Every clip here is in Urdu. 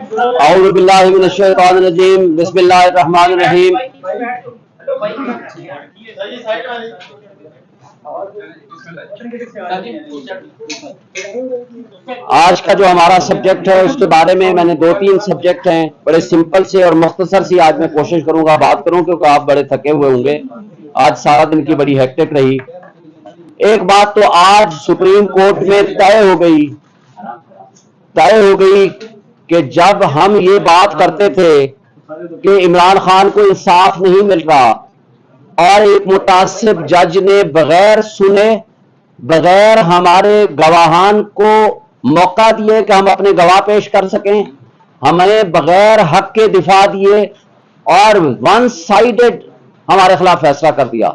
اعوذ باللہ من الشیطان الرجیم بسم اللہ الرحمن الرحیم. آج کا جو ہمارا سبجیکٹ ہے اس کے بارے میں نے 2-3 سبجیکٹ ہیں، بڑے سمپل سے اور مختصر سی آج میں کوشش کروں گا بات کروں، کیونکہ آپ بڑے تھکے ہوئے ہوں گے، آج سارا دن کی بڑی ہیکٹک رہی. ایک بات تو آج سپریم کورٹ میں طے ہو گئی کہ جب ہم یہ بات کرتے تھے کہ عمران خان کو انصاف نہیں مل رہا اور ایک متعصب جج نے بغیر سنے، بغیر ہمارے گواہان کو موقع دیے کہ ہم اپنے گواہ پیش کر سکیں، ہمیں بغیر حق کے دفاع دیے اور ون سائیڈڈ ہمارے خلاف فیصلہ کر دیا.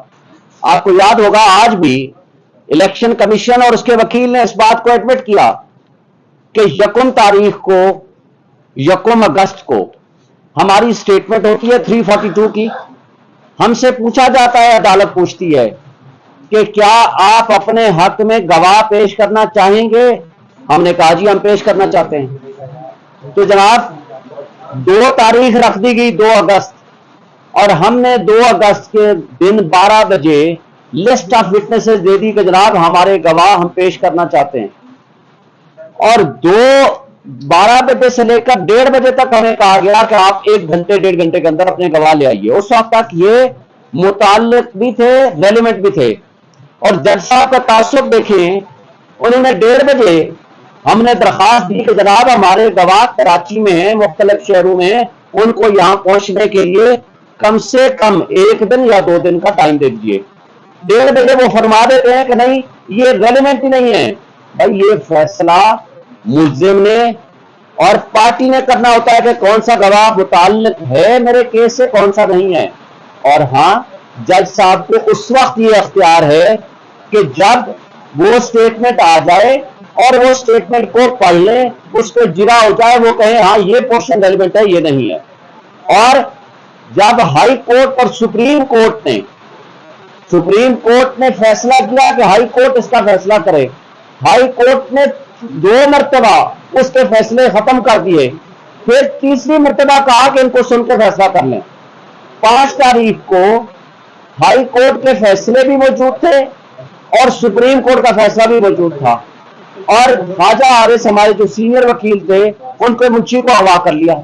آپ کو یاد ہوگا آج بھی الیکشن کمیشن اور اس کے وکیل نے اس بات کو ایڈمٹ کیا کہ 1 اگست کو ہماری سٹیٹمنٹ ہوتی ہے 342 کی. ہم سے پوچھا جاتا ہے، عدالت پوچھتی ہے کہ کیا آپ اپنے حق میں گواہ پیش کرنا چاہیں گے؟ ہم نے کہا جی ہم پیش کرنا چاہتے ہیں. تو جناب 2 تاریخ رکھ دی گئی 2 اگست، اور ہم نے 2 اگست کے دن 12 بجے لسٹ آف وٹنسز دے دی کہ جناب ہمارے گواہ ہم پیش کرنا چاہتے ہیں. اور 12 بجے سے لے کر 1:30 بجے تک ہمیں کہا گیا کہ آپ 1 گھنٹے 1.5 گھنٹے کے اندر اپنے گواہ لے آئیے. اس وقت تک یہ متعلق بھی تھے، ریلیونٹ بھی تھے. اور جج صاحب کا تعصب دیکھیں، انہوں نے 1:30 بجے ہم نے درخواست دی کہ جناب ہمارے گواہ کراچی میں ہیں، مختلف شہروں میں ہیں، ان کو یہاں پہنچنے کے لیے کم سے کم 1 دن یا 2 دن کا ٹائم دے دیجیے. 1:30 بجے وہ فرما دیتے ہیں کہ نہیں یہ ریلیونٹ ہی نہیں ہے. بھائی یہ فیصلہ ملزم نے اور پارٹی نے کرنا ہوتا ہے کہ کون سا گواہ متعلق ہے میرے کیس سے، کون سا نہیں ہے. اور ہاں جج صاحب کو اس وقت یہ اختیار ہے کہ جب وہ سٹیٹمنٹ آ جائے اور وہ سٹیٹمنٹ کو پڑھ لیں، اس پہ جرا ہو جائے، وہ کہیں ہاں یہ پورشن ریلیونٹ ہے یہ نہیں ہے. اور جب ہائی کورٹ اور سپریم کورٹ نے فیصلہ کیا کہ ہائی کورٹ اس کا فیصلہ کرے، ہائی کورٹ نے 2 مرتبہ اس کے فیصلے ختم کر دیے، پھر تیسری مرتبہ کہا کہ ان کو سن کے فیصلہ کر لیں. 5 تاریخ کو ہائی کورٹ کے فیصلے بھی موجود تھے اور سپریم کورٹ کا فیصلہ بھی موجود تھا، اور خواجہ حارث ہمارے جو سینئر وکیل تھے ان کے منشی کو اغوا کر لیا.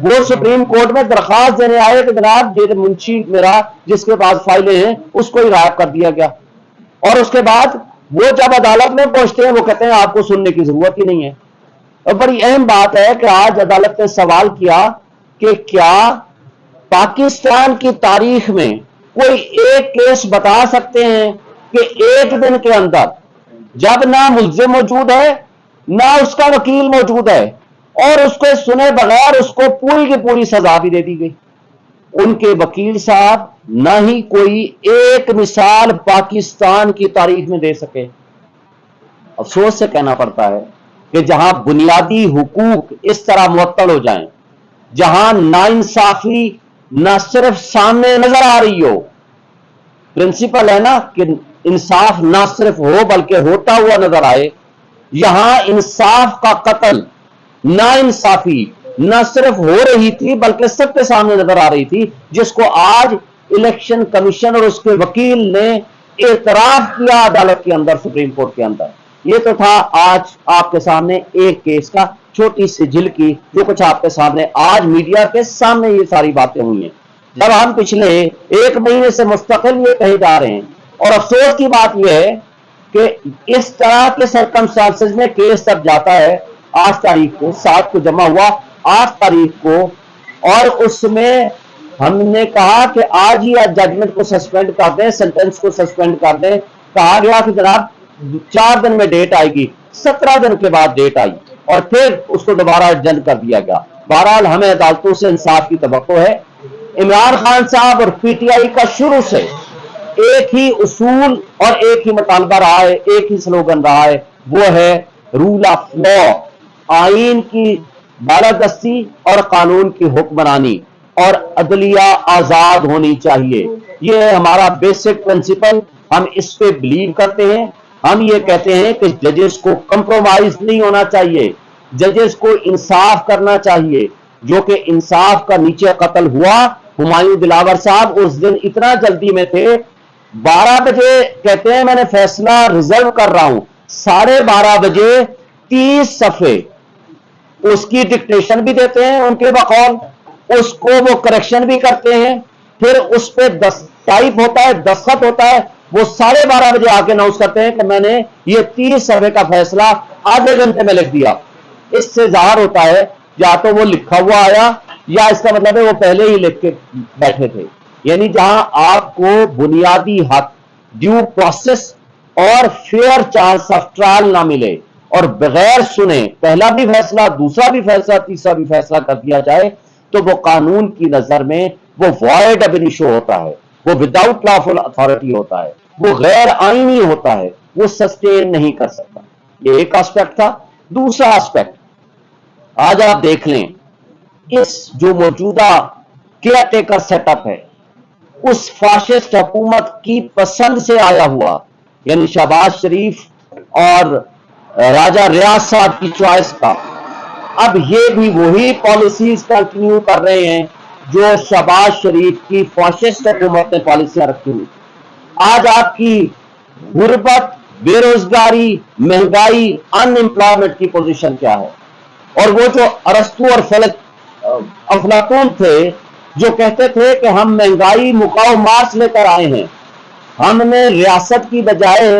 وہ سپریم کورٹ میں درخواست دینے آئے کہ جناب یہ منشی میرا جس کے پاس فائلیں ہیں اس کو ہی غائب کر دیا گیا. اور اس کے بعد وہ جب عدالت میں پہنچتے ہیں وہ کہتے ہیں آپ کو سننے کی ضرورت ہی نہیں ہے. اور بڑی اہم بات ہے کہ آج عدالت نے سوال کیا کہ کیا پاکستان کی تاریخ میں کوئی ایک کیس بتا سکتے ہیں کہ 1 دن کے اندر جب نہ ملزم موجود ہے نہ اس کا وکیل موجود ہے اور اس کو سنے بغیر اس کو پوری کی پوری سزا بھی دے دی گئی. ان کے وکیل صاحب نہ ہی کوئی ایک مثال پاکستان کی تاریخ میں دے سکے. افسوس سے کہنا پڑتا ہے کہ جہاں بنیادی حقوق اس طرح معطل ہو جائیں، جہاں ناانصافی نہ صرف سامنے نظر آ رہی ہو، پرنسپل ہے نا کہ انصاف نہ صرف ہو بلکہ ہوتا ہوا نظر آئے، یہاں انصاف کا قتل، ناانصافی نہ صرف ہو رہی تھی بلکہ سب کے سامنے نظر آ رہی تھی، جس کو آج الیکشن کمیشن اور اس کے وکیل نے اعتراف کیا عدالت کے اندر، سپریم کورٹ کے اندر. یہ تو تھا آج آپ کے سامنے ایک کیس کا چھوٹی سی جھلکی، جو کچھ آپ کے سامنے آج میڈیا کے سامنے یہ ساری باتیں ہوئی ہیں. جب ہم پچھلے 1 مہینے سے مستقل یہ کہے جا رہے ہیں، اور افسوس کی بات یہ ہے کہ اس طرح کے سرکمسٹانسز میں کیس تب جاتا ہے. 8 تاریخ کو 7 کو جمع ہوا، 8 تاریخ کو، اور اس میں ہم نے کہا کہ آج ہی ججمنٹ کو سسپینڈ کر دیں، سینٹنس کو سسپینڈ کر دیں. کہا گیا کہ جناب 4 دن میں ڈیٹ آئے گی، 17 دن کے بعد ڈیٹ آئی اور پھر اس کو دوبارہ ایڈجنٹ کر دیا گیا. بہرحال ہمیں عدالتوں سے انصاف کی توقع ہے. عمران خان صاحب اور پی ٹی آئی کا شروع سے ایک ہی اصول اور ایک ہی مطالبہ رہا ہے، ایک ہی سلوگن رہا ہے، وہ ہے رول آف لا، آئین کی بالادستی اور قانون کی حکمرانی، اور عدلیہ آزاد ہونی چاہیے. یہ ہے ہمارا بیسک پرنسپل. ہم اس پہ بلیو کرتے ہیں. ہم یہ کہتے ہیں کہ ججز کو کمپرومائز نہیں ہونا چاہیے. ججز کو انصاف کرنا چاہیے، جو کہ انصاف کا نیچے قتل ہوا۔ ہمایوں دلاور صاحب اس دن اتنا جلدی میں تھے، 12 بجے کہتے ہیں میں نے فیصلہ ریزرو کر رہا ہوں، 12:30 بجے 30 صفحے اس کی ڈکٹیشن بھی دیتے ہیں ان کے بقول، اس کو وہ کریکشن بھی کرتے ہیں، پھر اس پہ ٹائپ ہوتا ہے، دستخط ہوتا ہے، وہ 12:30 بجے آ کے اناؤنس کرتے ہیں کہ میں نے یہ 30 صفحے کا فیصلہ آدھے گھنٹے میں لکھ دیا۔ اس سے ظاہر ہوتا ہے یا تو وہ لکھا ہوا آیا یا اس کا مطلب ہے وہ پہلے ہی لکھ کے بیٹھے تھے۔ یعنی جہاں آپ کو بنیادی حق، ڈیو پروسیس اور فیئر چانس آف ٹرائل نہ ملے اور بغیر سنے پہلا بھی فیصلہ، دوسرا بھی فیصلہ، تیسرا بھی فیصلہ کر دیا جائے تو وہ قانون کی نظر میں وہ وائڈ اب انیشو ہوتا ہے، وہ وداؤٹ لافل اتھارٹی ہوتا ہے، وہ غیر آئینی ہوتا ہے، وہ سسٹین نہیں کر سکتا۔ یہ ایک آسپیکٹ تھا۔ دوسرا آسپیکٹ آج آپ دیکھ لیں، اس جو موجودہ کیئر ٹیکر سیٹ اپ ہے اس فاشسٹ حکومت کی پسند سے آیا ہوا، یعنی شہباز شریف اور راجہ ریاض صاحب کی چوائس کا، اب یہ بھی وہی پالیسیز کنٹینیو کر رہے ہیں جو شہباز شریف کی فاشسٹ حکومت نے پالیسیاں رکھی ہوئی۔ آج آپ کی غربت، بے روزگاری، مہنگائی، ان امپلائمنٹ کی پوزیشن کیا ہے؟ اور وہ جو ارسطو اور افلاطون تھے جو کہتے تھے کہ ہم مہنگائی مکاؤ مارچ لے کر آئے ہیں، ہم نے ریاست کی بجائے،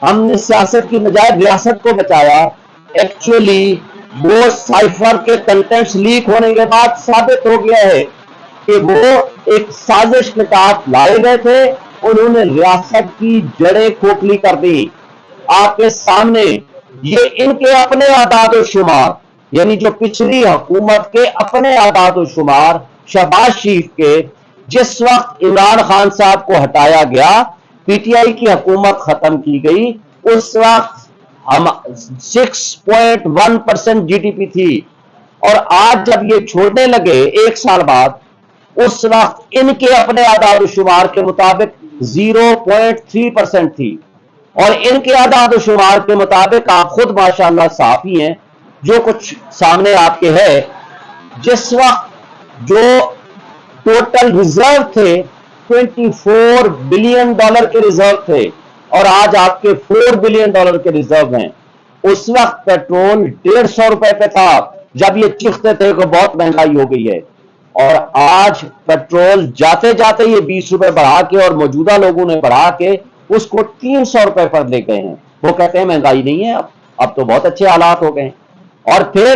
ہم نے سیاست کی بجائے ریاست کو بچایا، ایکچولی وہ سائفر کے کنٹینٹس لیک ہونے کے بعد ثابت ہو گیا ہے کہ وہ ایک سازش کے تحت لائے گئے تھے، انہوں نے ریاست کی جڑیں کھوکھلی کر دی۔ آپ کے سامنے یہ ان کے اپنے اعداد و شمار، یعنی جو پچھلی حکومت کے اپنے اعداد و شمار شہباز شریف کے، جس وقت عمران خان صاحب کو ہٹایا گیا، پی ٹی آئی کی حکومت ختم کی گئی، اس وقت 6.1% جی ڈی پی تھی، اور آج جب یہ چھوڑنے لگے 1 سال بعد، اس وقت ان کے اپنے اعداد و شمار کے مطابق 0.3% تھی، اور ان کے اعداد و شمار کے مطابق آپ خود ماشاءاللہ صحافی ہیں، جو کچھ سامنے آپ کے ہے، جس وقت جو ٹوٹل ریزرو تھے $24 بلین کے ریزرو تھے، اور آج آپ کے $4 بلین کے ریزرو ہیں۔ اس وقت پیٹرول $150 پہ تھا جب یہ چیختے تھے کہ بہت مہنگائی ہو گئی ہے، اور آج پیٹرول جاتے جاتے یہ $20 بڑھا کے، اور موجودہ لوگوں نے بڑھا کے اس کو $300 پر لے گئے ہیں۔ وہ کہتے ہیں مہنگائی نہیں ہے، اب تو بہت اچھے حالات ہو گئے۔ اور پھر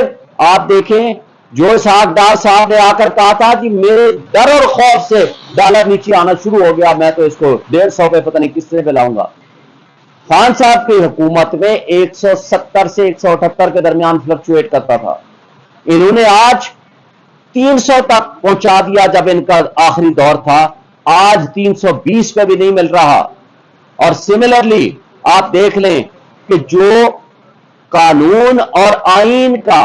آپ دیکھیں جو اسحاق ڈار صاحب نے آ کر کہا تھا کہ میرے ڈر اور خوف سے ڈالر نیچے آنا شروع ہو گیا، میں تو اس کو $150 پہ پتہ نہیں کس سے پہ لاؤں گا۔ خان صاحب کی حکومت میں 170 سے 178 کے درمیان فلکچویٹ کرتا تھا، انہوں نے آج 300 تک پہنچا دیا جب ان کا آخری دور تھا، آج 320 پہ بھی نہیں مل رہا۔ اور سملرلی آپ دیکھ لیں کہ جو قانون اور آئین کا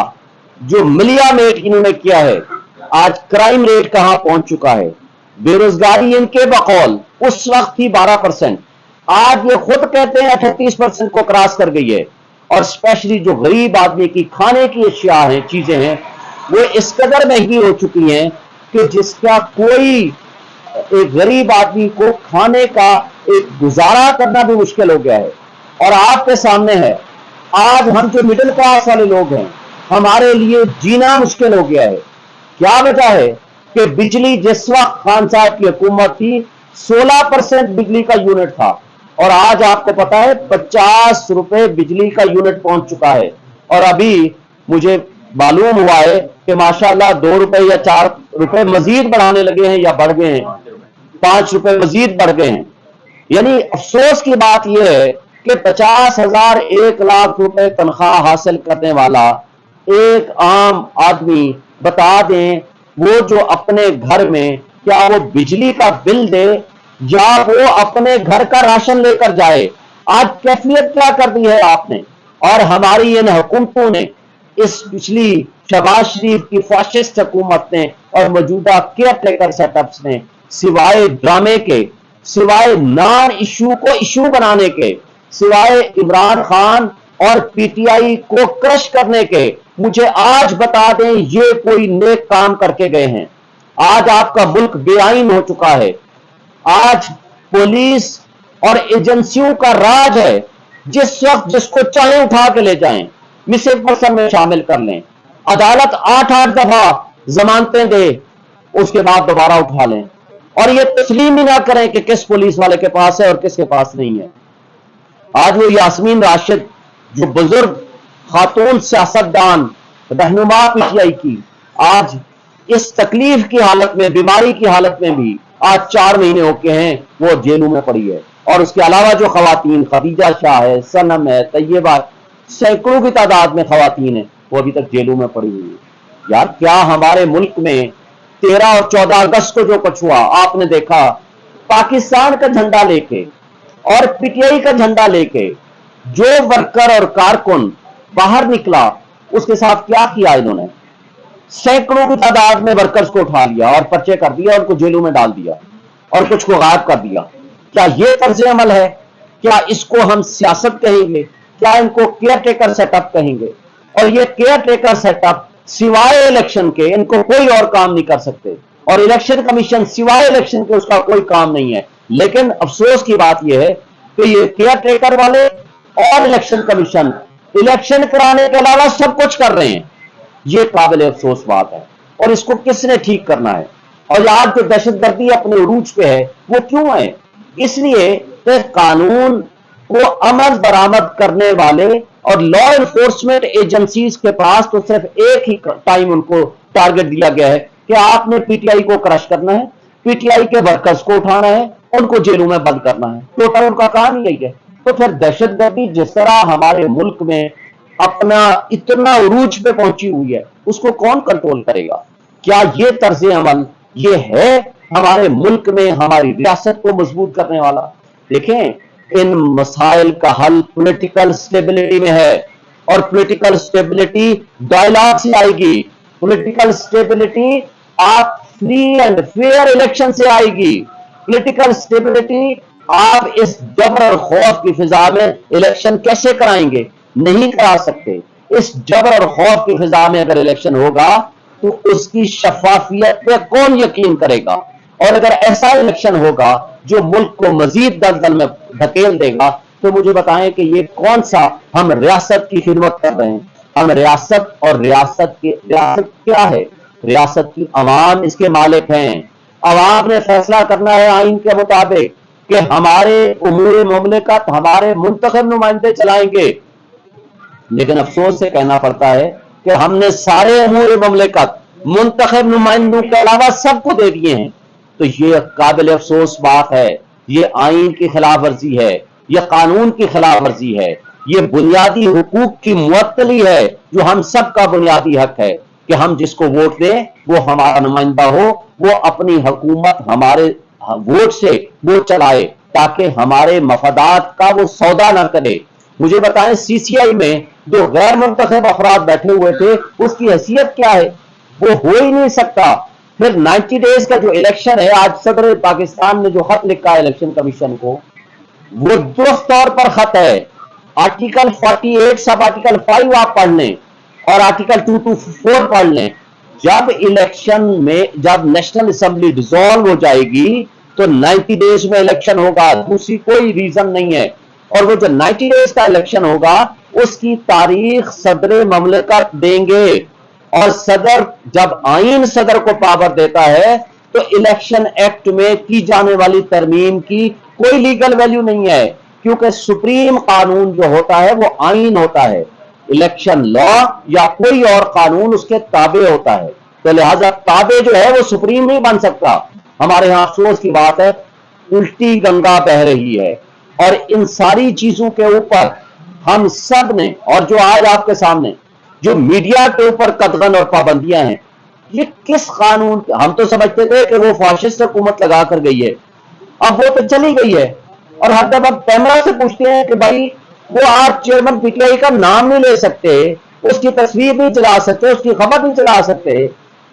جو ملیا میٹ انہوں نے کیا ہے، آج کرائم ریٹ کہاں پہنچ چکا ہے، بے روزگاری ان کے بقول اس وقت تھی 12%، آج یہ خود کہتے ہیں 38% کو کراس کر گئی ہے، اور اسپیشلی جو غریب آدمی کی کھانے کی اشیاء ہیں، چیزیں ہیں، وہ اس قدر مہنگی ہو چکی ہیں کہ جس کا کوئی ایک غریب آدمی کو کھانے کا ایک گزارا کرنا بھی مشکل ہو گیا ہے۔ اور آپ کے سامنے ہے، آج ہم جو مڈل کلاس والے لوگ ہیں، ہمارے لیے جینا مشکل ہو گیا ہے۔ کیا وجہ ہے کہ بجلی جس وقت خان صاحب کی حکومت تھی 16% بجلی کا یونٹ تھا، اور آج آپ کو پتا ہے $50 بجلی کا یونٹ پہنچ چکا ہے، اور ابھی مجھے معلوم ہوا ہے کہ ماشاءاللہ $2 یا $4 مزید بڑھانے لگے ہیں، یا بڑھ گئے ہیں، $5 مزید بڑھ گئے ہیں۔ یعنی افسوس کی بات یہ ہے کہ 50,000 1 لاکھ روپے تنخواہ حاصل کرنے والا ایک عام آدمی، بتا دیں وہ جو اپنے گھر میں کیا وہ بجلی کا بل دے یا وہ اپنے گھر کا راشن لے کر جائے، آج کیفیت کیا کر دی ہے آپ نے۔ اور ہماری ان حکومتوں نے، اس پچھلی شہباز شریف کی فاشسٹ حکومت نے اور موجودہ کیئر ٹیکر سیٹ اپس نے، سوائے ڈرامے کے، سوائے نان ایشو کو ایشو بنانے کے، سوائے عمران خان اور پی ٹی آئی کو کرش کرنے کے مجھے آج بتا دیں یہ کوئی نیک کام کر کے گئے ہیں؟ آج آپ کا ملک بے آئین ہو چکا ہے، آج پولیس اور ایجنسیوں کا راج ہے، جس وقت جس کو چاہیں اٹھا کے لے جائیں، مسنگ پرسن میں شامل کر لیں، عدالت 8 دفعہ ضمانتیں دے، اس کے بعد دوبارہ اٹھا لیں، اور یہ تسلیم ہی نہ کریں کہ کس پولیس والے کے پاس ہے اور کس کے پاس نہیں ہے۔ آج وہ یاسمین راشد جو بزرگ خاتون سیاستدان رہنما پی ٹی آئی کی، آج اس تکلیف کی حالت میں، بیماری کی حالت میں بھی آج 4 مہینے ہو کے ہیں وہ جیلوں میں پڑی ہے، اور اس کے علاوہ جو خواتین خدیجہ شاہ ہے، صنم ہے، طیبہ، سینکڑوں کی تعداد میں خواتین ہیں وہ ابھی تک جیلوں میں پڑی ہوئی ہے۔ یار کیا ہمارے ملک میں 13 اور 14 اگست کو جو کچھ ہوا آپ نے دیکھا، پاکستان کا جھنڈا لے کے اور پی ٹی آئی کا جھنڈا لے کے جو ورکر اور کارکن باہر نکلا، اس کے ساتھ کیا کیا انہوں نے؟ سینکڑوں کی تعداد میں ورکرز کو اٹھا لیا اور پرچے کر دیا، ان کو جیلوں میں ڈال دیا اور کچھ کو غائب کر دیا۔ کیا یہ طرز عمل ہے؟ کیا اس کو ہم سیاست کہیں گے؟ کیا ان کو کیئر ٹیکر سیٹ اپ کہیں گے؟ اور یہ کیئر ٹیکر سیٹ اپ سوائے الیکشن کے ان کو کوئی اور کام نہیں کر سکتے، اور الیکشن کمیشن سوائے الیکشن کے اس کا کوئی کام نہیں ہے۔ لیکن افسوس کی بات یہ ہے کہ یہ کیئر ٹیکر والے اور الیکشن کمیشن الیکشن کرانے کے علاوہ سب کچھ کر رہے ہیں۔ یہ قابل افسوس بات ہے، اور اس کو کس نے ٹھیک کرنا ہے؟ اور آج جو دہشت گردی اپنے عروج پہ ہے وہ کیوں ہے؟ اس لیے کہ قانون کو عمل درآمد کرنے والے اور لا انفورسمنٹ ایجنسیز کے پاس تو صرف ایک ہی ٹائم ان کو ٹارگٹ دیا گیا ہے کہ آپ نے پی ٹی آئی کو کرش کرنا ہے، پی ٹی آئی کے ورکرز کو اٹھانا ہے، ان کو جیلوں میں بند کرنا ہے، ٹوٹل ان کا کام ہی یہی ہے۔ تو پھر دہشت گردی جس طرح ہمارے ملک میں اپنا اتنا عروج پہ پہنچی ہوئی ہے، اس کو کون کنٹرول کرے گا؟ کیا یہ طرز عمل یہ ہے ہمارے ملک میں ہماری ریاست کو مضبوط کرنے والا؟ دیکھیں، ان مسائل کا حل پولیٹیکل سٹیبلٹی میں ہے، اور پولیٹیکل سٹیبلٹی ڈائلاگ سے آئے گی، پولیٹیکل سٹیبلٹی آپ فری اینڈ فیئر الیکشن سے آئے گی، پولیٹیکل سٹیبلٹی آپ اس جبر اور خوف کی فضا میں الیکشن کیسے کرائیں گے؟ نہیں کرا سکتے۔ اس جبر اور خوف کی فضا میں اگر الیکشن ہوگا تو اس کی شفافیت پہ کون یقین کرے گا؟ اور اگر ایسا الیکشن ہوگا جو ملک کو مزید دلدل میں دھکیل دے گا تو مجھے بتائیں کہ یہ کون سا ہم ریاست کی خدمت کر رہے ہیں؟ ہم ریاست، اور ریاست کیا ہے؟ ریاست کی عوام اس کے مالک ہیں۔ عوام نے فیصلہ کرنا ہے آئین کے مطابق کہ ہمارے امور مملکت ہمارے منتخب نمائندے چلائیں گے، لیکن افسوس سے کہنا پڑتا ہے کہ ہم نے سارے امور مملکت منتخب نمائندوں کے علاوہ سب کو دے دیے ہیں۔ تو یہ قابل افسوس بات ہے، یہ آئین کی خلاف ورزی ہے، یہ قانون کی خلاف ورزی ہے، یہ بنیادی حقوق کی معطلی ہے جو ہم سب کا بنیادی حق ہے کہ ہم جس کو ووٹ دیں وہ ہمارا نمائندہ ہو، وہ اپنی حکومت ہمارے ووٹ سے وہ چلائے تاکہ ہمارے مفادات کا وہ سودا نہ کرے۔ مجھے بتائیں سی سی آئی میں جو غیر منتخب افراد بیٹھے ہوئے تھے اس کی حیثیت کیا ہے؟ وہ ہو ہی نہیں سکتا۔ پھر 90 ڈیز کا جو الیکشن ہے، آج صدر پاکستان نے جو خط لکھا ہے الیکشن کمیشن کو، وہ درست طور پر خط ہے۔ آرٹیکل 48 سب آرٹیکل 5 آپ پڑھ لیں اور آرٹیکل 224 پڑھ لیں۔ جب الیکشن میں جب نیشنل اسمبلی ڈیزالو ہو جائے گی تو 90 ڈیز میں الیکشن ہوگا، دوسری کوئی ریزن نہیں ہے۔ اور وہ جو 90 ڈیز کا الیکشن ہوگا اس کی تاریخ صدر مملکت دیں گے، اور صدر جب آئین صدر کو پاور دیتا ہے تو الیکشن ایکٹ میں کی جانے والی ترمیم کی کوئی لیگل ویلیو نہیں ہے، کیونکہ سپریم قانون جو ہوتا ہے وہ آئین ہوتا ہے، الیکشن لا یا کوئی اور قانون اس کے تابع ہوتا ہے، تو لہذا تابع جو ہے وہ سپریم نہیں بن سکتا۔ ہمارے ہاں افسوس کی بات ہے الٹی گنگا بہ رہی ہے، اور ان ساری چیزوں کے اوپر ہم سب نے، اور جو آج آپ کے سامنے جو میڈیا کے اوپر قدغن اور پابندیاں ہیں، یہ کس قانون؟ ہم تو سمجھتے تھے کہ وہ فاشسٹ حکومت لگا کر گئی ہے، اب وہ تو چلی گئی ہے، اور ہر جب آپ کیمرہ سے پوچھتے ہیں کہ بھائی وہ آپ چیئرمین پی ٹی آئی کا نام نہیں لے سکتے، اس کی تصویر نہیں چلا سکتے، اس کی خبر نہیں چلا سکتے،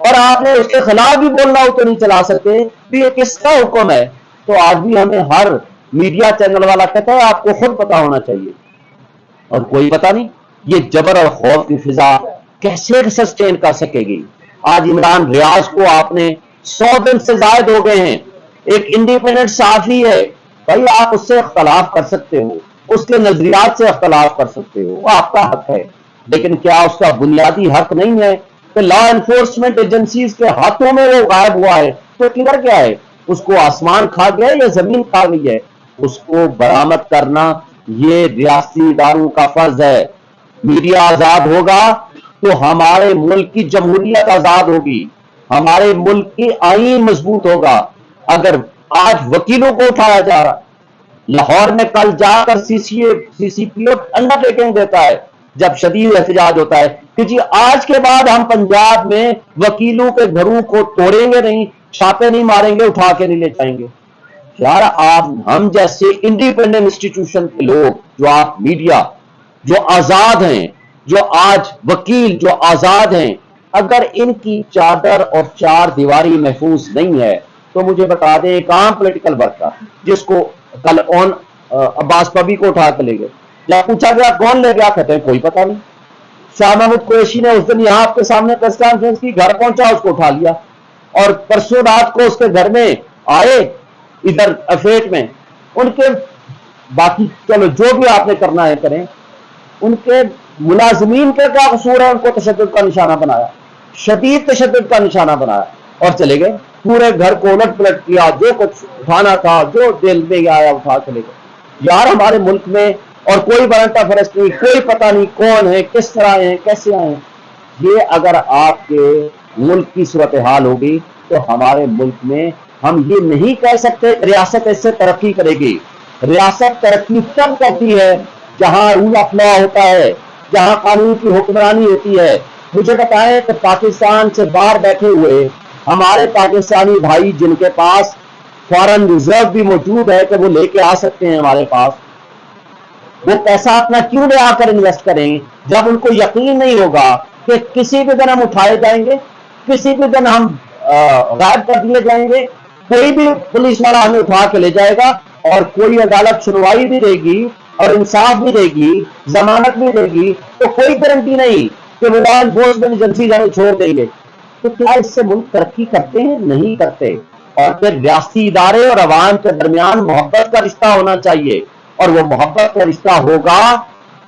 اور آپ نے اس کے خلاف بھی بولنا ہو تو نہیں چلا سکتے، تو یہ کس کا حکم ہے؟ تو آج بھی ہمیں ہر میڈیا چینل والا کہتا ہے آپ کو خود پتا ہونا چاہیے۔ اور کوئی پتہ نہیں یہ جبر اور خوف کی فضا کیسے سسٹین کر سکے گی. آج عمران ریاض کو آپ نے 100 دن سے زائد ہو گئے ہیں، ایک انڈیپینڈنٹ صحافی ہے. بھائی آپ اس سے اختلاف کر سکتے ہو، اس کے نظریات سے اختلاف کر سکتے ہو، وہ آپ کا حق ہے، لیکن کیا اس کا بنیادی حق نہیں ہے کہ لا انفورسمنٹ ایجنسیز کے ہاتھوں میں وہ غائب ہوا ہے تو کدھر گیا ہے؟ اس کو آسمان کھا گیا یا زمین کھا گئی ہے؟ اس کو برآمد کرنا یہ ریاستی اداروں کا فرض ہے. میڈیا آزاد ہوگا تو ہمارے ملک کی جمہوریت آزاد ہوگی، ہمارے ملک کی آئین مضبوط ہوگا. اگر آج وکیلوں کو اٹھایا جا رہا، لاہور میں کل جا کر سی سی پی او انڈر ٹیکنگ دیتا ہے جب شدید احتجاج ہوتا ہے کہ جی آج کے بعد ہم پنجاب میں وکیلوں کے گھروں کو توڑیں گے نہیں، چھاپے نہیں ماریں گے، اٹھا کے نہیں لے جائیں گے. یار آپ ہم جیسے انڈیپینڈنٹ انسٹیٹیوشن کے لوگ، جو آپ میڈیا جو آزاد ہیں، جو آج وکیل جو آزاد ہیں، اگر ان کی چادر اور چار دیواری محفوظ نہیں ہے تو مجھے بتا دیں ایک عام پولیٹیکل ورکر جس کو کل عباس پبی کو اٹھا کے لے گئے، یا پوچھا گیا کون لے گیا، کہتے ہیں کوئی پتہ نہیں. شاہ محمود قریشی نے اس دن یہاں آپ کے سامنے پریس کانفرنس کی، گھر پہنچا اس کو اٹھا لیا، اور پرسوں رات کو اس کے گھر میں آئے ادھر افیٹ میں. ان کے باقی چلو جو بھی آپ نے کرنا ہے کریں، ان کے ملازمین کے کیا قصور ہے؟ ان کو تشدد کا نشانہ بنایا، شدید تشدد کا نشانہ بنایا اور چلے گئے. پورے گھر کو الٹ پلٹ کیا، جو کچھ اٹھانا تھا جو دل میں آیا اٹھا چلے گئے. یار ہمارے ملک میں اور کوئی وارنٹ آف ارسٹ نہیں، کوئی پتہ نہیں کون ہے، کس طرح ہیں، کیسے آئے. یہ اگر آپ کے ملک کی صورتحال ہوگی تو ہمارے ملک میں ہم یہ نہیں کہہ سکتے ریاست اس سے ترقی کرے گی. ریاست ترقی تب کرتی ہے جہاں رول آف لا ہوتا ہے، جہاں قانون کی حکمرانی ہوتی ہے. مجھے بتائیں کہ پاکستان سے باہر بیٹھے ہوئے ہمارے پاکستانی بھائی جن کے پاس فارن ریزرو بھی موجود ہے کہ وہ لے کے آ سکتے ہیں ہمارے پاس، وہ پیسہ اپنا کیوں لے آ کر انویسٹ کریں جب ان کو یقین نہیں ہوگا کہ کسی بھی دن ہم اٹھائے جائیں گے، کسی بھی دن ہم غائب کر دیے جائیں گے، کوئی بھی پولیس والا ہمیں اٹھا کے لے جائے گا، اور کوئی عدالت سنوائی بھی دے گی اور انصاف بھی دے گی، ضمانت بھی دے گی، تو کوئی گارنٹی نہیں کہ وہ لا انفورسمنٹ ایجنسی ہمیں چھوڑ دیں گے. تو کیا اس سے ملک ترقی کرتے ہیں؟ نہیں کرتے. اور پھر ریاستی ادارے اور عوام کے درمیان محبت کا رشتہ ہونا چاہیے، اور وہ محبت کا رشتہ ہوگا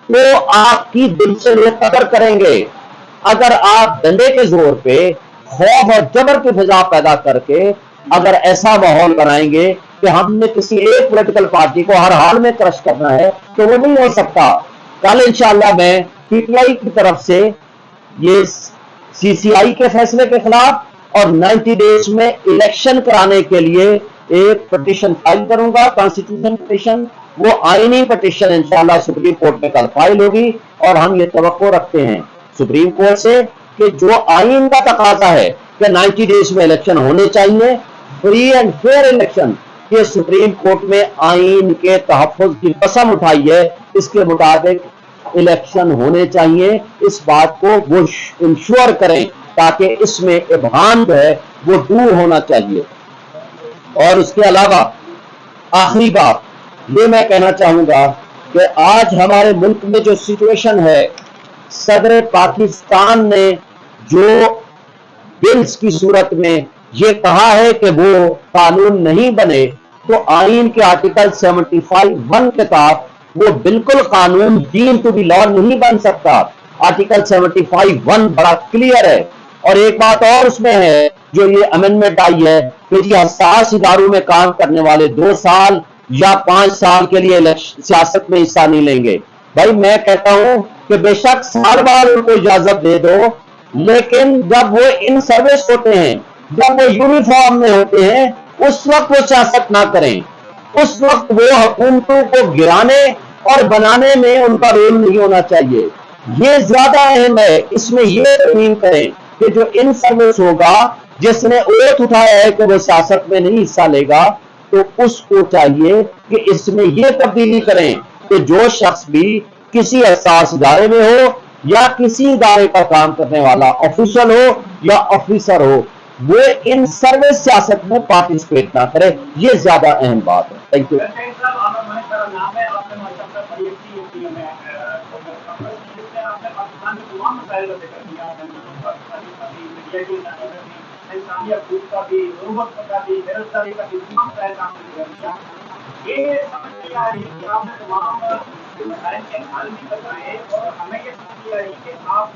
تو آپ کی دل سے یہ قدر کریں گے. اگر آپ ڈنڈے کے زور پہ خوف اور جبر کی فضا پیدا کر کے اگر ایسا ماحول بنائیں گے کہ ہم نے کسی ایک پولیٹیکل پارٹی کو ہر حال میں کرش کرنا ہے تو وہ نہیں ہو سکتا. کل انشاءاللہ میں پی ٹی آئی کی طرف سے یہ سی سی آئی کے فیصلے کے خلاف اور 90 ڈیز میں الیکشن کرانے کے لیے ایک پٹیشن فائل کروں گا، کانسٹیٹیوشن پٹیشن. وہ آئینی پٹیشن انشاءاللہ سپریم کورٹ میں کل فائل ہوگی، اور ہم یہ توقع رکھتے ہیں سپریم کورٹ سے کہ جو آئین کا تقاضا ہے کہ 90 ڈیز میں الیکشن ہونے چاہیے، فری اینڈ فیئر الیکشن، یہ سپریم کورٹ میں آئین کے تحفظ کی قسم اٹھائی ہے، اس کے مطابق الیکشن ہونے چاہیے. اس بات کو وہ انشور کریں تاکہ اس میں ابہام جو ہے وہ دور ہونا چاہیے. اور اس کے علاوہ آخری بات یہ میں کہنا چاہوں گا کہ آج ہمارے ملک میں جو سچویشن ہے، صدر پاکستان نے جو بلز کی صورت میں یہ کہا ہے کہ وہ قانون نہیں بنے، تو آئین کے آرٹیکل 75(1) کے تحت وہ بالکل قانون ڈیم ٹو بی لا نہیں بن سکتا. آرٹیکل 75(1) بڑا کلیئر ہے. اور ایک بات اور اس میں ہے جو یہ امینڈمنٹ آئی ہے کہ جی حساس اداروں میں کام کرنے والے 2 سال یا 5 سال کے لیے سیاست میں حصہ نہیں لیں گے. بھائی میں کہتا ہوں کہ بے شک سال بعد ان کو اجازت دے دو، لیکن جب وہ ان سروس ہوتے ہیں، جب وہ یونیفارم میں ہوتے ہیں، اس وقت وہ سیاست نہ کریں. اس وقت وہ حکومتوں کو گرانے اور بنانے میں ان کا رول نہیں ہونا چاہیے. یہ زیادہ اہم ہے. اس میں یہ یقین کریں کہ جو ان سروس ہوگا، جس نے اوت اٹھایا ہے کہ وہ سیاست میں نہیں حصہ لے گا، تو اس کو چاہیے کہ اس میں یہ تبدیلی کریں کہ جو شخص بھی کسی حساس ادارے میں ہو یا کسی ادارے کا کام کرنے والا آفیشل ہو یا آفیسر ہو، وہ ان سروس سیاست میں پارٹیسپیٹ نہ کرے. یہ زیادہ اہم بات ہے. Thank you. مسائل کا ذکر کیا، میڈیا کی انسانی حقوق کا بھی، غربت کا بھی، بے روزگاری کا بھی، تمام مسائل کا ہم نے ذکر کیا. یہ سمجھ نہیں آ رہی کہ آپ تمام مسائل کے حل بھی بتائیں، اور ہمیں یہ سمجھ نہیں آ رہی کہ آپ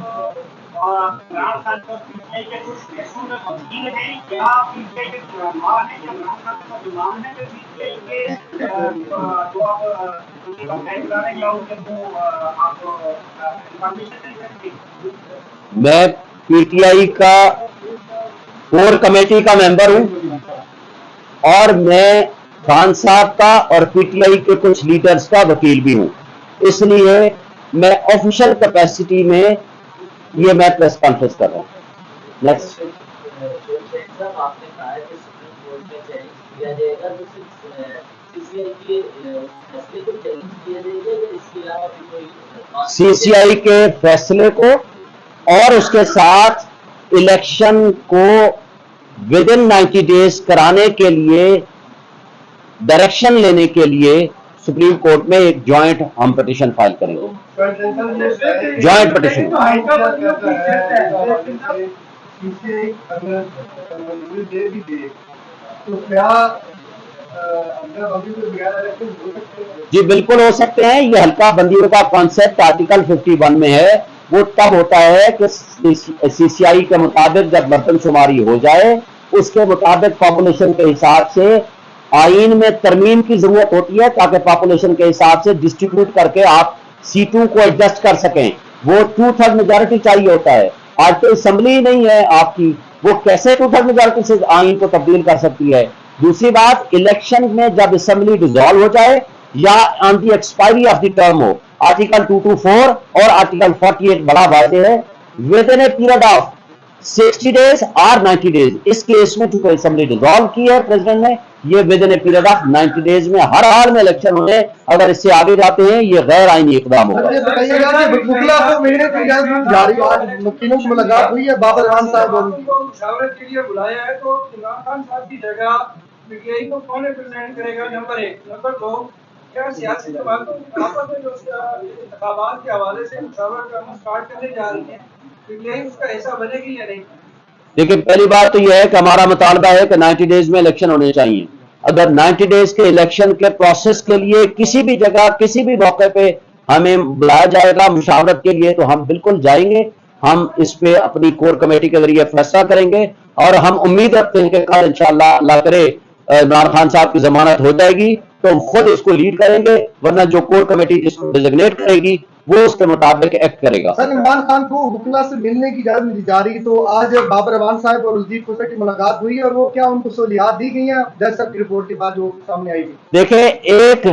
عمران خان کو پی ٹی آئی کے کچھ کیسوں میں وکیل ہیں یا پی ٹی آئی کے ماں ہیں یا عمران خان کا غلام ہے پی ٹی آئی کے جو آپ ان کی کمپلین کرا رہے ہیں یا ان کے وہ آپ انفارمیشن نہیں کرتی. میں پی ٹی آئی کا کور کمیٹی کا ممبر ہوں اور میں خان صاحب کا اور پی ٹی آئی کے کچھ لیڈرز کا وکیل بھی ہوں. اس لیے میں آفیشل کیپیسٹی میں یہ میں پریس کانفرنس کر رہا ہوں. نیکسٹ. سی سی آئی کے فیصلے کو اور اس کے ساتھ الیکشن کو ود ان 90 days کرانے کے لیے ڈائریکشن لینے کے لیے سپریم کورٹ میں ایک جوائنٹ ہم پٹیشن فائل کریں گے. Joint petition. جی بالکل ہو سکتے ہیں. یہ حلقہ بندیوں کا کانسیپٹ آرٹیکل 51 میں ہے. وہ تب ہوتا ہے کہ سی سی آئی کے مطابق جب مردم شماری ہو جائے اس کے مطابق پاپولیشن کے حساب سے آئین میں ترمیم کی ضرورت ہوتی ہے تاکہ پاپولیشن کے حساب سے ڈسٹریبیوٹ کر کے آپ سیٹوں کو ایڈجسٹ کر سکیں. وہ 2/3 میجارٹی چاہیے ہوتا ہے. آج تو اسمبلی نہیں ہے آپ کی, وہ کیسے 2/3 میجارٹی سے آئین کو تبدیل کر سکتی ہے. دوسری بات, الیکشن میں جب اسمبلی ڈیزالو ہو جائے یا on the expiry of the term ہو, آرٹیکل 224 اور آرٹیکل 48 بڑا واضح ہے, within a period of 60 days اور 90 days. اس کیس میں چونکہ اسمبلی ڈیزالو کی ہے پریزیڈنٹ نے, یہ with in a period of 90 days میں ہر حال میں الیکشن ہونے. اگر اس سے آگے جاتے ہیں یہ غیر آئینی اقدام ہوگا. وکیلوں کی ملاقات ہوئی ہے, بابر خان صاحب مشاورت کے لیے بلایا ہے, تو عمران خان صاحب کی جگہ پی ٹی آئی کو کون ریپرزینٹ کرے گا؟ نمبر 1. نمبر 2, کیا سیاسی جماعتوں کی آپس میں جو انتخابات کے حوالے سے مشاورت کرنا اسٹارٹ کرنے جا رہی ہیں, پی ٹی آئی اس کا حصہ بنے گی یا نہیں؟ دیکھیں, پہلی بات تو یہ ہے کہ ہمارا مطالبہ ہے کہ 90 days میں الیکشن ہونے چاہیے. اگر 90 days کے الیکشن کے پروسیس کے لیے کسی بھی جگہ کسی بھی موقع پہ ہمیں بلایا جائے گا مشاورت کے لیے تو ہم بالکل جائیں گے. ہم اس پہ اپنی کور کمیٹی کے ذریعے فیصلہ کریں گے اور ہم امید رکھتے ہیں کہ کل انشاءاللہ اللہ کرے عمران خان صاحب کی ضمانت ہو جائے گی تو ہم خود اس کو لیڈ کریں گے, ورنہ جو کور کمیٹی جس کو ڈیزگنیٹ کرے گی وہ اس کے مطابق ایکٹ کرے گا. سر, عمران خان کو وکلا سے ملنے کی اجازت دی جا رہی, تو آج بابر اعوان صاحب اور الجیت کوسر کی ملاقات ہوئی اور وہ کیا ان کو سہولیات دی گئی ہیں جج صاحب کی رپورٹ کے بعد جو سامنے آئی تھی؟ دیکھیں, ایک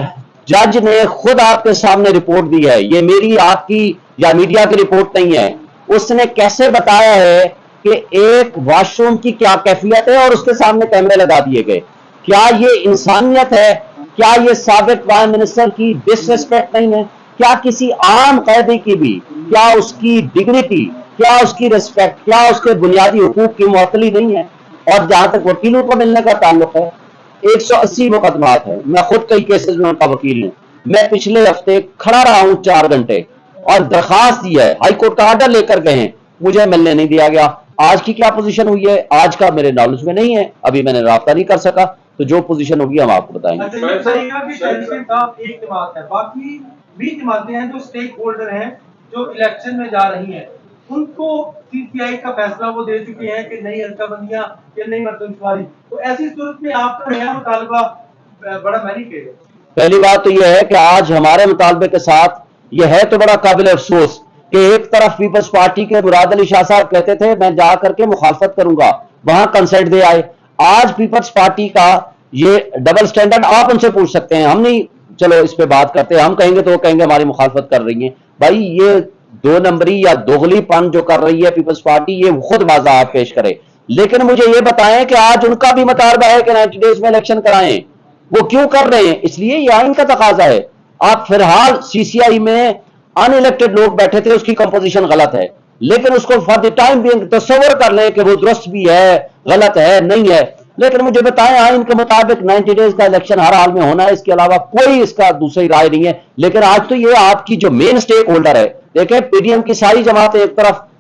جج نے خود آپ کے سامنے رپورٹ دی ہے, یہ میری آپ کی یا میڈیا کی رپورٹ نہیں ہے. اس نے کیسے بتایا ہے کہ ایک واش روم کی کیا کیفیت ہے اور اس کے سامنے کیمرے لگا دیے گئے. کیا یہ انسانیت ہے؟ کیا یہ سابق پرائم منسٹر کی ڈس ریسپیکٹ نہیں ہے؟ کیا کسی عام قیدی کی بھی, کیا اس کی ڈگنیٹی, کیا اس کی ریسپیکٹ, کیا اس کے بنیادی حقوق کی معطلی نہیں ہے؟ اور جہاں تک وکیلوں کو ملنے کا تعلق ہے, 180 مقدمات ہیں. میں خود کئی کیسز میں ان کا وکیل ہوں. میں پچھلے ہفتے کھڑا رہا ہوں 4 گھنٹے اور درخواست دی ہے, ہائی کورٹ کا آرڈر لے کر گئے ہیں, مجھے ملنے نہیں دیا گیا. آج کی کیا پوزیشن ہوئی ہے آج کا میرے نالج میں نہیں ہے, ابھی میں نے رابطہ نہیں کر سکا, تو جو پوزیشن ہوگی ہم آپ کو بتائیں گے. ایک جماعت ہے, باقی 20 جماعتیں ہیں جو اسٹیک ہولڈر ہیں جو الیکشن میں جا رہی ہیں, ان کو سی پی آئی کا فیصلہ وہ دے چکے ہیں کہ نئی حلقہ بندیاں یا نئی مردم شماری, تو ایسی صورت میں آپ کا نیا مطالبہ بڑا مینی ہے. پہلی بات تو یہ ہے کہ آج ہمارے مطالبے کے ساتھ یہ ہے تو بڑا قابل افسوس کہ ایک طرف پیپلز پارٹی کے مراد علی شاہ صاحب کہتے تھے میں جا کر کے مخالفت کروں گا, وہاں کنسنٹ دے آئے. آج پیپلز پارٹی کا یہ ڈبل سٹینڈرڈ آپ ان سے پوچھ سکتے ہیں, ہم نہیں چلو اس پہ بات کرتے, ہم کہیں گے تو وہ کہیں گے ہماری مخالفت کر رہی ہیں. بھائی یہ 2 نمبری یا دوغلی پن جو کر رہی ہے پیپلز پارٹی, یہ خود وضاحت پیش کرے. لیکن مجھے یہ بتائیں کہ آج ان کا بھی مطالبہ ہے کہ 90 days میں الیکشن کرائیں, وہ کیوں کر رہے ہیں؟ اس لیے یہ آئین کا تقاضا ہے. آپ فی الحال سی سی آئی میں ان الیکٹڈ لوگ بیٹھے تھے, اس کی کمپوزیشن غلط ہے, لیکن اس کو فار دی ٹائم بینگ تصور کر لیں کہ وہ درست بھی ہے, غلط ہے, نہیں ہے. لیکن مجھے بتائیں آئین کے مطابق 90 days کا الیکشن ہر حال میں ہونا ہے, اس کے علاوہ کوئی اس کا دوسری رائے نہیں ہے. لیکن آج تو یہ آپ کی جو مین اسٹیک ہولڈر ہے, دیکھیں پی ڈی ایم کی ساری جماعتیں ایک طرف,